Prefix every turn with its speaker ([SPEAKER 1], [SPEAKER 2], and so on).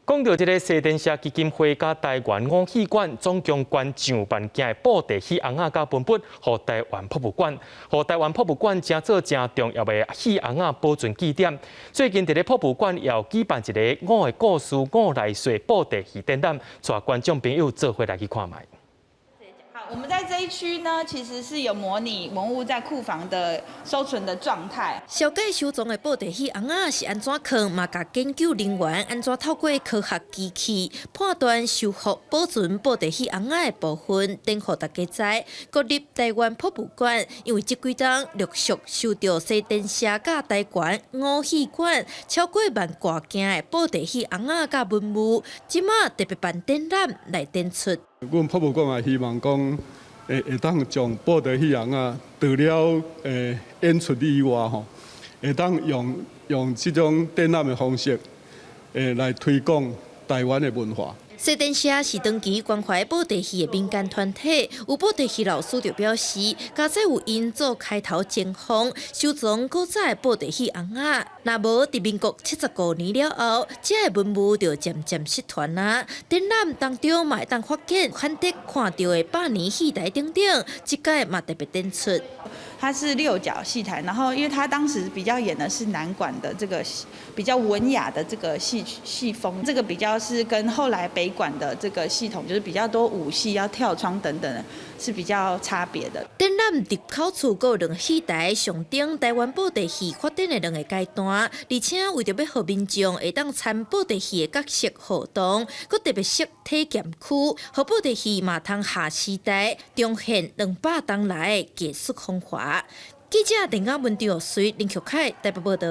[SPEAKER 1] 讲到这个西电社基金会甲台湾武器馆总共捐上万件的布袋戏红仔甲文物，予台湾博物馆，予台湾博物馆正做正重要的戏红仔保存据点。最近，伫咧博物馆也有举办一个《我的故事我来说》布袋戏展览，带观众朋友做伙来去看卖。
[SPEAKER 2] 我们在这一区呢，其实是有模拟文物在库房的收存的状态。
[SPEAKER 3] 小解收藏的布袋戏红仔是安怎藏，嘛甲研究人员安怎透过科学机器判断修复保存布袋戏红仔的部分，等互大家知。国立台湾博物馆，因为这几天陆续收到西电社甲台湾武戏馆超过万挂件的布袋戏红仔甲文物，即马特别办展览来展出。
[SPEAKER 4] 阮博物馆也希望讲，会当将布袋戏红仔除了演出以外，吼，会当用这种展览的方式，来推广台湾的文化。
[SPEAKER 3] 西电社是长期关怀布袋戏的民间团体，有布袋戏老师就表示，加在有因做开头前锋，收藏古早的布袋戏红仔。若无伫民国75年了后，这个文物就渐渐失传啦。展览当中嘛会当发现罕得看到的百年戏台等等，这届嘛特别展出。
[SPEAKER 2] 它是六角戏台，然后因为它当时比较演的是南管的这个比较文雅的这个戏风，这个比较是跟后来北管的这个系统，就是比较多武戏要跳窗等等，是比较差别的。
[SPEAKER 3] 展览入口处有两个戏台，象征台湾布袋戏发展的两个阶段，而且为着要互民众会当参布袋戏的角色互动，佮特别设体验区，互布袋戏嘛通下时代重现200年来的技术风华。记者陈雅文、赵随、林旭凯台北报道。